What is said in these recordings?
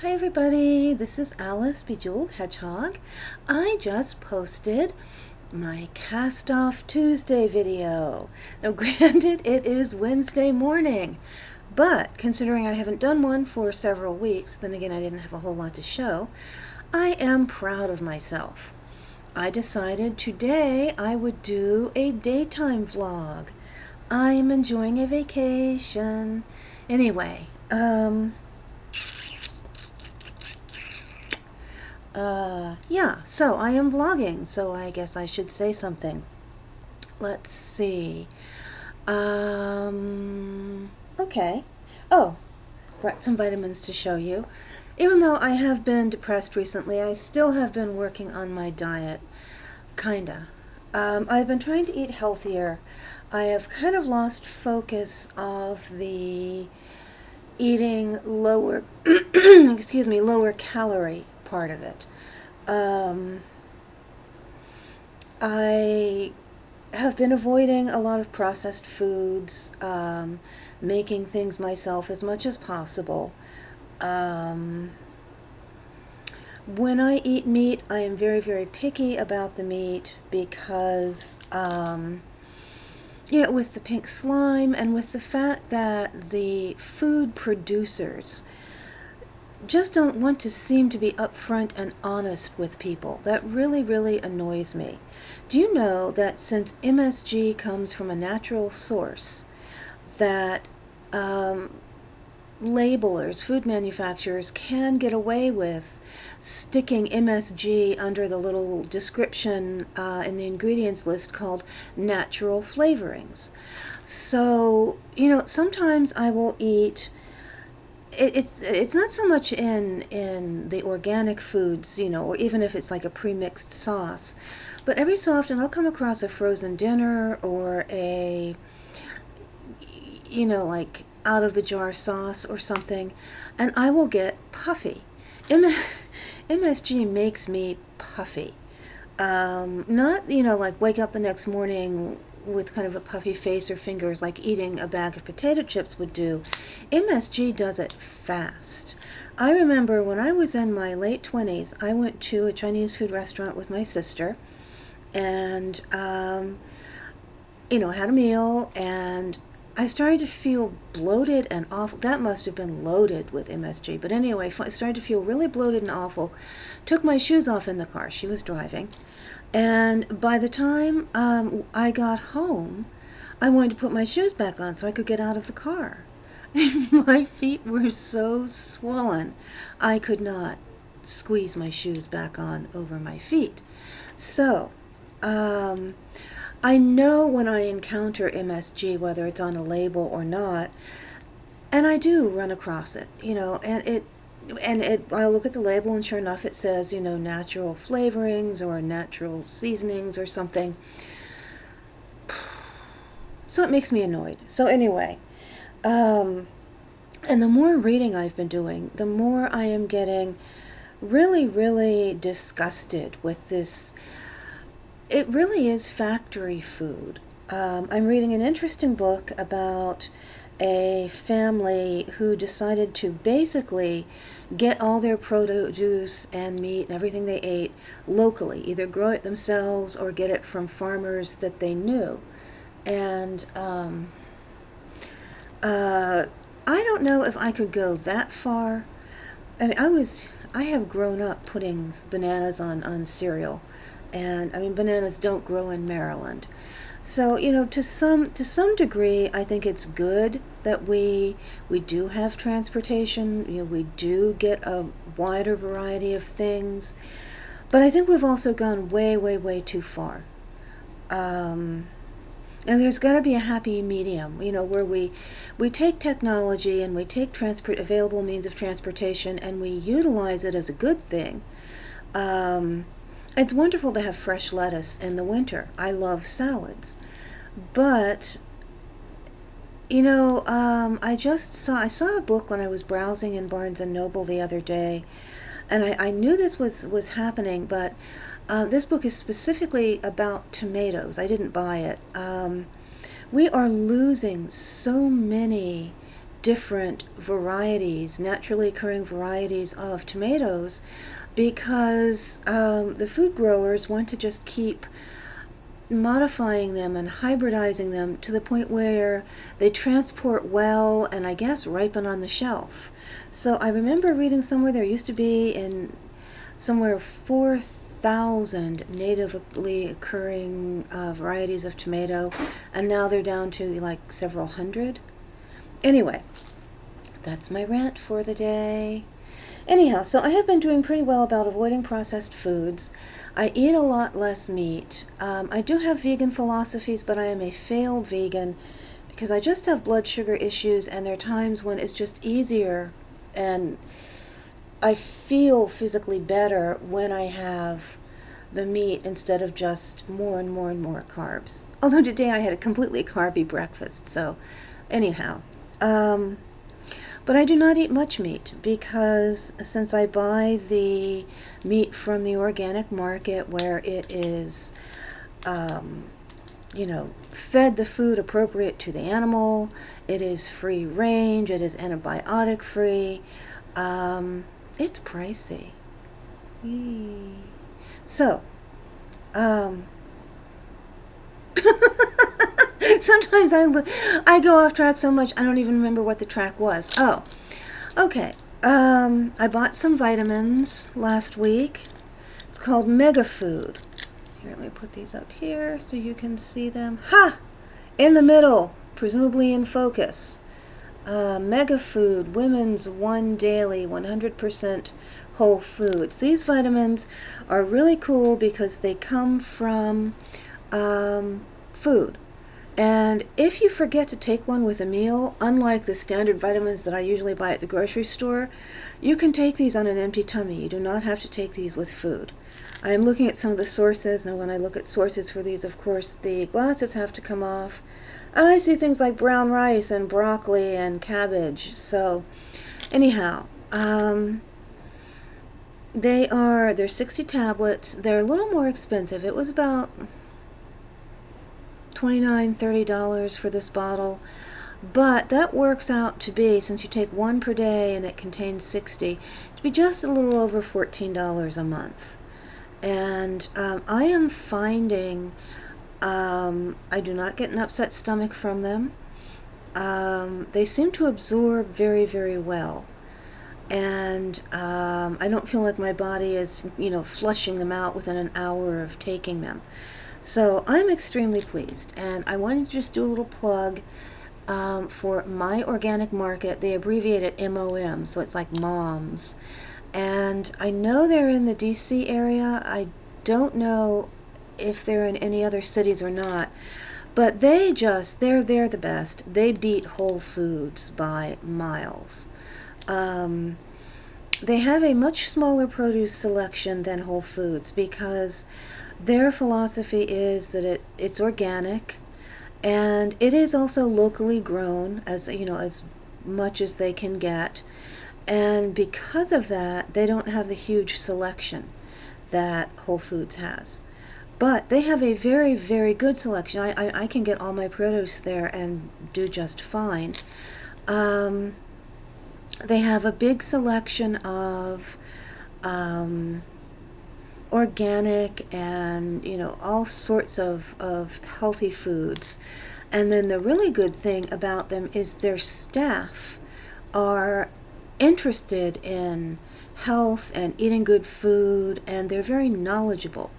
Hi everybody, this is Alice Bejeweled Hedgehog. I just posted my Cast Off Tuesday video. Now granted, it is Wednesday morning, but considering I haven't done one for several weeks, then again I didn't have a whole lot to show, I am proud of myself. I decided today I would do a daytime vlog. I am enjoying a vacation. Anyway, yeah, so I am vlogging, so I guess I should say something. Let's see. Okay. Oh, brought some vitamins to show you. Even though I have been depressed recently, I still have been working on my diet. Kinda. I've been trying to eat healthier. I have kind of lost focus of the eating lower, excuse me, lower calorie part of it. I have been avoiding a lot of processed foods, making things myself as much as possible. When I eat meat, I am very, very picky about the meat because, with the pink slime and with the fact that the food producers just don't want to seem to be upfront and honest with people. That really, really annoys me. Do you know that since MSG comes from a natural source, that labelers, food manufacturers, can get away with sticking MSG under the little description in the ingredients list called natural flavorings. So, sometimes I will eat. It's not so much in the organic foods, or even if it's like a pre-mixed sauce, but every so often I'll come across a frozen dinner or a, like out of the jar sauce or something, and I will get puffy. MSG makes me puffy. Not, like wake up the next morning with kind of a puffy face or fingers like eating a bag of potato chips would do. MSG does it fast. I remember when I was in my late 20s, I went to a Chinese food restaurant with my sister and, had a meal, and I started to feel bloated and awful. That must have been loaded with MSG. But anyway, I started to feel really bloated and awful. Took my shoes off in the car. She was driving. And by the time I got home, I wanted to put my shoes back on so I could get out of the car. My feet were so swollen, I could not squeeze my shoes back on over my feet. So, I know when I encounter MSG, whether it's on a label or not, and I do run across it, I'll look at the label, and sure enough it says, natural flavorings or natural seasonings or something. So it makes me annoyed. So anyway, and the more reading I've been doing, the more I am getting really, really disgusted with this. It really is factory food. I'm reading an interesting book about a family who decided to basically get all their produce and meat and everything they ate locally, either grow it themselves or get it from farmers that they knew. And I don't know if I could go that far. I mean, I have grown up putting bananas on cereal, and I mean, bananas don't grow in Maryland. So, to some degree, I think it's good that we do have transportation. We do get a wider variety of things, but I think we've also gone way, way, way too far. And there's got to be a happy medium, where we take technology and we take available means of transportation and we utilize it as a good thing. It's wonderful to have fresh lettuce in the winter. I love salads. But, I saw a book when I was browsing in Barnes & Noble the other day, and I knew this was happening, but this book is specifically about tomatoes. I didn't buy it. We are losing so many different varieties, naturally occurring varieties of tomatoes, because the food growers want to just keep modifying them and hybridizing them to the point where they transport well and I guess ripen on the shelf. So I remember reading somewhere there used to be in somewhere 4,000 natively occurring varieties of tomato, and now they're down to like several hundred. Anyway, that's my rant for the day. Anyhow, so I have been doing pretty well about avoiding processed foods. I eat a lot less meat. I do have vegan philosophies, but I am a failed vegan because I just have blood sugar issues, and there are times when it's just easier and I feel physically better when I have the meat instead of just more and more and more carbs. Although today I had a completely carby breakfast, so anyhow. But I do not eat much meat because since I buy the meat from the organic market where it is, fed the food appropriate to the animal, it is free range, it is antibiotic free, it's pricey. Eee. So, sometimes I go off track so much I don't even remember what the track was. Oh, okay. I bought some vitamins last week. It's called Mega Food. Here, let me put these up here so you can see them. Ha! In the middle, presumably in focus. Mega Food, Women's One Daily, 100% Whole Foods. These vitamins are really cool because they come from food. And if you forget to take one with a meal, unlike the standard vitamins that I usually buy at the grocery store, you can take these on an empty tummy. You do not have to take these with food. I am looking at some of the sources. Now, when I look at sources for these, of course, the glasses have to come off. And I see things like brown rice and broccoli and cabbage. So, anyhow, they're 60 tablets. They're a little more expensive. It was about $29, $30 for this bottle, but that works out to be, since you take one per day and it contains 60, to be just a little over $14 a month. And I am finding I do not get an upset stomach from them. They seem to absorb very, very well. And I don't feel like my body is, flushing them out within an hour of taking them. So I'm extremely pleased, and I wanted to just do a little plug for My Organic Market. They abbreviate it MOM, so it's like moms. And I know they're in the DC area. I don't know if they're in any other cities or not, but they're the best. They beat Whole Foods by miles. They have a much smaller produce selection than Whole Foods because their philosophy is that it's organic, and it is also locally grown, as much as they can get. And because of that, they don't have the huge selection that Whole Foods has. But they have a very, very good selection. I can get all my produce there and do just fine. They have a big selection of organic and all sorts of healthy foods. And then the really good thing about them is their staff are interested in health and eating good food, and they're very knowledgeable,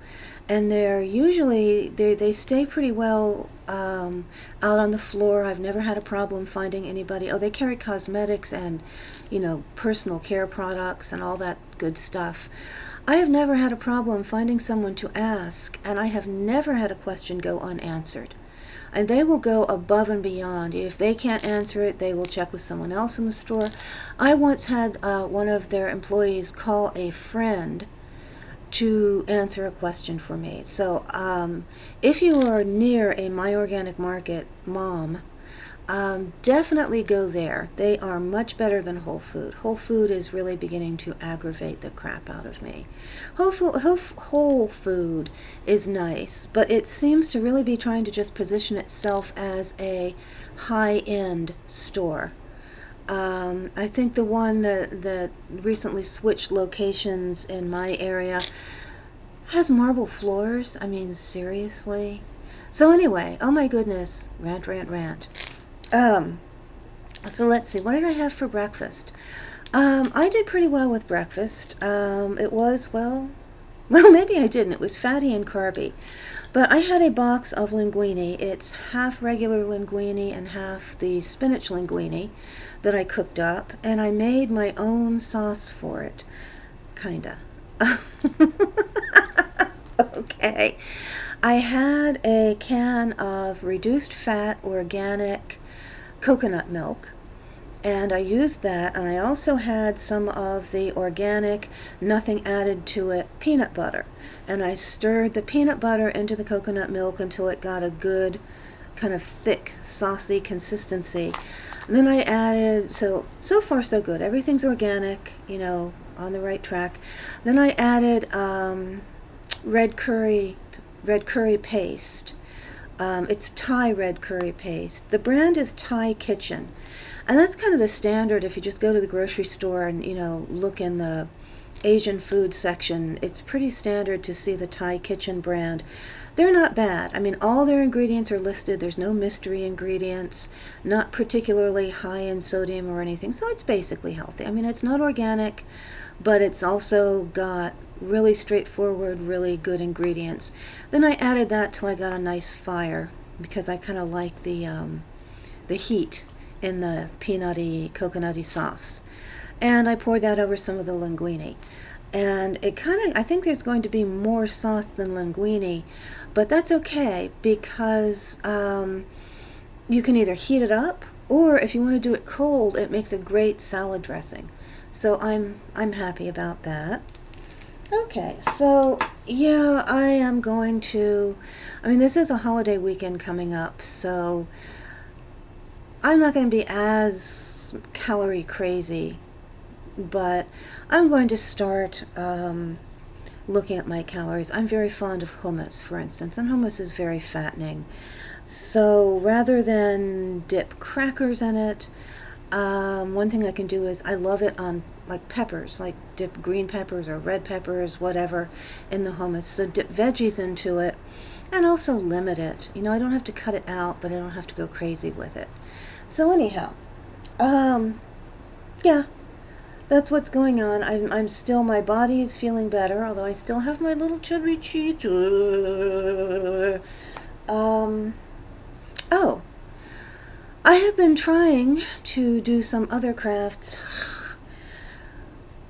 and they stay pretty well out on the floor. I've never had a problem finding anybody. They carry cosmetics and personal care products and all that good stuff. I have never had a problem finding someone to ask, and I have never had a question go unanswered. And they will go above and beyond. If they can't answer it, they will check with someone else in the store. I once had one of their employees call a friend to answer a question for me. So if you are near a My Organic Market mom, definitely go there. They are much better than Whole Food. Whole Food is really beginning to aggravate the crap out of me. Whole Food is nice, but it seems to really be trying to just position itself as a high-end store. I think the one that recently switched locations in my area has marble floors. I mean, seriously. So anyway, oh my goodness, rant, rant, rant. Um, so let's see, what did I have for breakfast? I did pretty well with breakfast. It was, well, maybe I didn't. It was fatty and carby. But I had a box of linguine. It's half regular linguine and half the spinach linguine that I cooked up, and I made my own sauce for it. Kinda. Okay. I had a can of reduced fat organic coconut milk, and I used that, and I also had some of the organic, nothing added to it, peanut butter. And I stirred the peanut butter into the coconut milk until it got a good kind of thick, saucy consistency. And then I added, so far so good. Everything's organic, on the right track. Then I added red curry paste. It's Thai red curry paste. The brand is Thai Kitchen. And that's kind of the standard if you just go to the grocery store and, look in the Asian food section. It's pretty standard to see the Thai Kitchen brand. They're not bad. I mean, all their ingredients are listed. There's no mystery ingredients, not particularly high in sodium or anything. So it's basically healthy. I mean, it's not organic, but it's also got really straightforward, really good ingredients. Then I added that till I got a nice fire because I kind of like the heat in the peanutty, coconutty sauce. And I poured that over some of the linguine. And I think there's going to be more sauce than linguine, but that's okay because you can either heat it up, or if you want to do it cold, it makes a great salad dressing. So I'm happy about that. Okay, so yeah, I am going to, this is a holiday weekend coming up, so I'm not going to be as calorie crazy, but I'm going to start looking at my calories. I'm very fond of hummus, for instance, and hummus is very fattening. So rather than dip crackers in it, one thing I can do is I love it on like peppers, like dip green peppers or red peppers, whatever, in the hummus. So dip veggies into it and also limit it. I don't have to cut it out, but I don't have to go crazy with it. So anyhow, yeah, that's what's going on. I'm still, my body is feeling better, although I still have my little chubby cheeks. Oh, I have been trying to do some other crafts.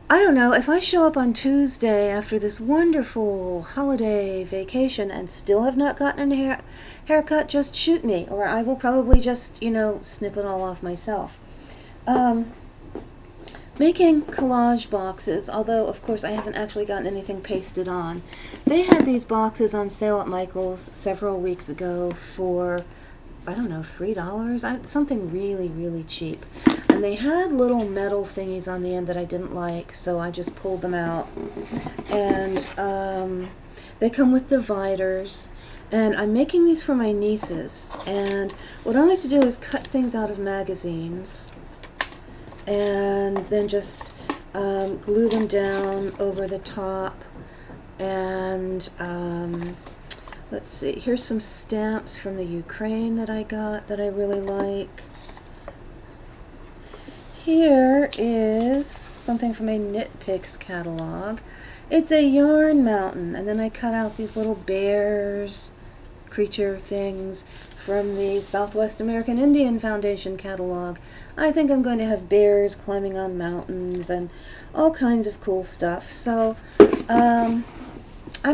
I don't know, if I show up on Tuesday after this wonderful holiday vacation and still have not gotten a haircut, just shoot me, or I will probably just, snip it all off myself. Making collage boxes, although of course I haven't actually gotten anything pasted on. They had these boxes on sale at Michael's several weeks ago for, I don't know, $3, something really, really cheap. And they had little metal thingies on the end that I didn't like, so I just pulled them out. And they come with dividers. And I'm making these for my nieces. And what I like to do is cut things out of magazines and then just glue them down over the top. And let's see, here's some stamps from the Ukraine that I got that I really like. Here is something from a Knit Picks catalog. It's a yarn mountain, and then I cut out these little bears, creature things from the Southwest American Indian Foundation catalog. I think I'm going to have bears climbing on mountains and all kinds of cool stuff. So I'm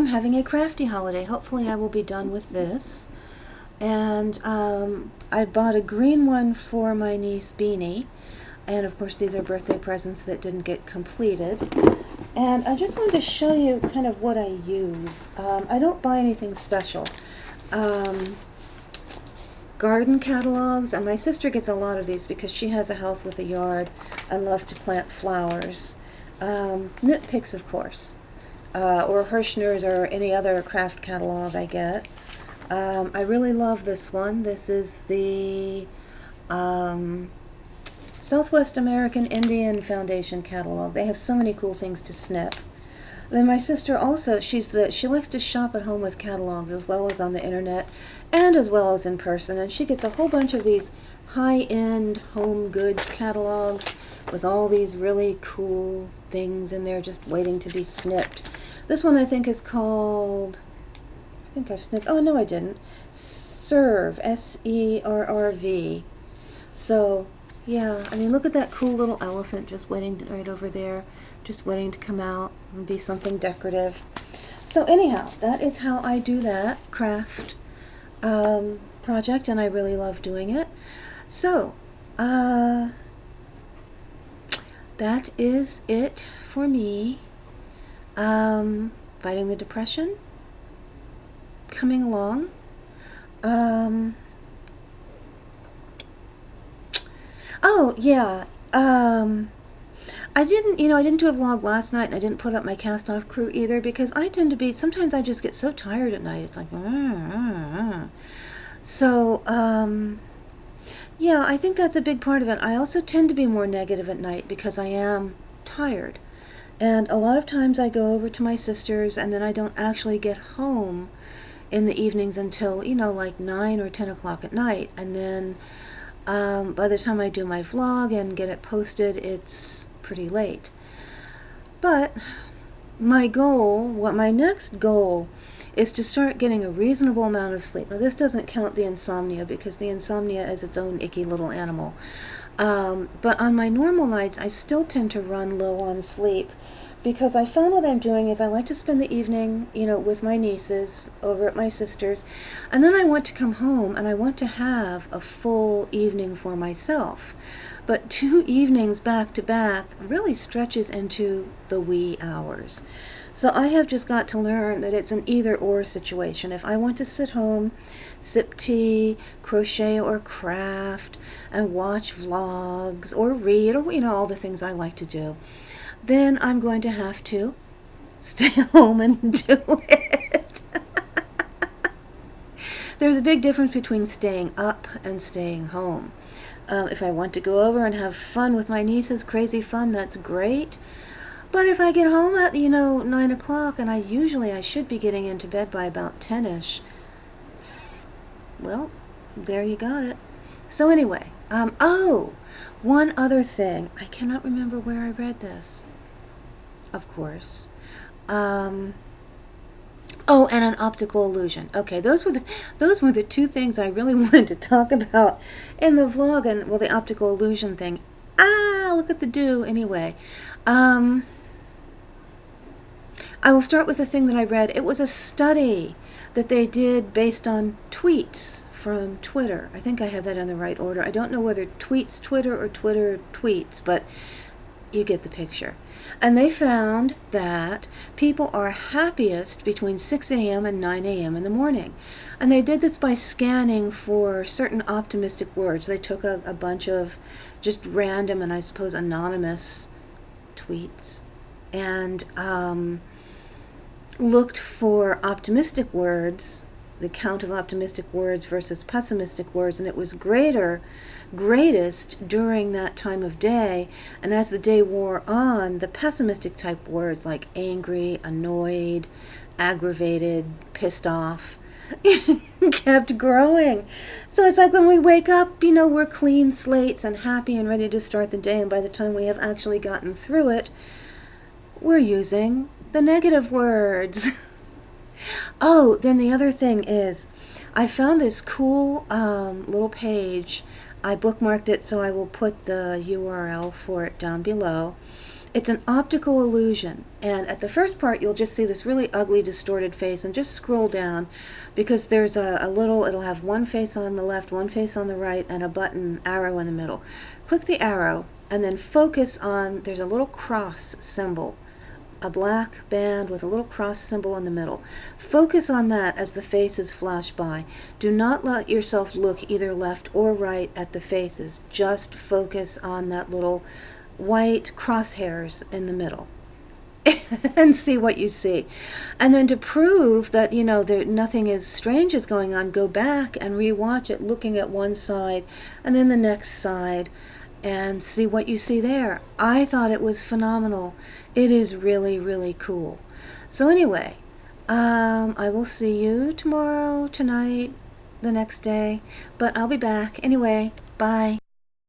having a crafty holiday. Hopefully I will be done with this. And I bought a green one for my niece Beanie. And of course these are birthday presents that didn't get completed. And I just wanted to show you kind of what I use. I don't buy anything special. Garden catalogs, and my sister gets a lot of these because she has a house with a yard and loves to plant flowers. Knit Picks, of course, or Hirschner's or any other craft catalog I get. I really love this one. This is the Southwest American Indian Foundation catalog. They have so many cool things to snip. Then my sister also, she likes to shop at home with catalogs as well as on the internet and as well as in person. And she gets a whole bunch of these high-end home goods catalogs with all these really cool things in there just waiting to be snipped. This one I think is called, I think I've snipped, oh no I didn't, Serve, S-E-R-R-V. So yeah, I mean look at that cool little elephant just waiting right over there, just waiting to come out and be something decorative. So anyhow, that is how I do that craft project, and I really love doing it. So that is it for me. Fighting the depression, coming along. Oh yeah. I didn't do a vlog last night, and I didn't put up my cast off crew either because I tend to be, sometimes I just get so tired at night. It's like, So, yeah, I think that's a big part of it. I also tend to be more negative at night because I am tired. And a lot of times I go over to my sister's and then I don't actually get home in the evenings until, like 9 or 10 o'clock at night. And then by the time I do my vlog and get it posted, it's pretty late. But my next goal is to start getting a reasonable amount of sleep. Now this doesn't count the insomnia because the insomnia is its own icky little animal. But on my normal nights, I still tend to run low on sleep because I found what I'm doing is I like to spend the evening, with my nieces over at my sister's, and then I want to come home and I want to have a full evening for myself. But 2 evenings back to back really stretches into the wee hours. So I have just got to learn that it's an either-or situation. If I want to sit home, sip tea, crochet or craft, and watch vlogs or read or, all the things I like to do, then I'm going to have to stay home and do it. There's a big difference between staying up and staying home. If I want to go over and have fun with my nieces, crazy fun, that's great. But if I get home at, 9 o'clock, and I should be getting into bed by about 10-ish, well, there you got it. So anyway, one other thing. I cannot remember where I read this. Of course. And an optical illusion. Okay, those were the 2 things I really wanted to talk about in the vlog, and the optical illusion thing. Look at the dew. Anyway, I will start with the thing that I read. It was a study that they did based on tweets from Twitter. I think I have that in the right order. I don't know whether tweets Twitter or Twitter tweets, but you get the picture. And they found that people are happiest between 6 a.m. and 9 a.m. in the morning. And they did this by scanning for certain optimistic words. They took a bunch of just random and I suppose anonymous tweets and looked for optimistic words, the count of optimistic words versus pessimistic words, and it was greatest during that time of day. And as the day wore on, the pessimistic type words like angry, annoyed, aggravated, pissed off kept growing. So it's like when we wake up, we're clean slates and happy and ready to start the day, and by the time we have actually gotten through it, we're using the negative words. Then the other thing is, I found this cool little page. I bookmarked it, so I will put the URL for it down below. It's an optical illusion, and at the first part you'll just see this really ugly distorted face, and just scroll down because there's it'll have one face on the left, one face on the right, and a button arrow in the middle. Click the arrow and then focus on, there's a little cross symbol, a black band with a little cross symbol in the middle. Focus on that as the faces flash by. Do not let yourself look either left or right at the faces. Just focus on that little white crosshairs in the middle and see what you see. And then to prove that, nothing is strange is going on, go back and rewatch it looking at one side and then the next side. and see what you see there. I thought it was phenomenal. It is really, really cool. So anyway, I will see you tomorrow, tonight, the next day, but I'll be back. Anyway, bye.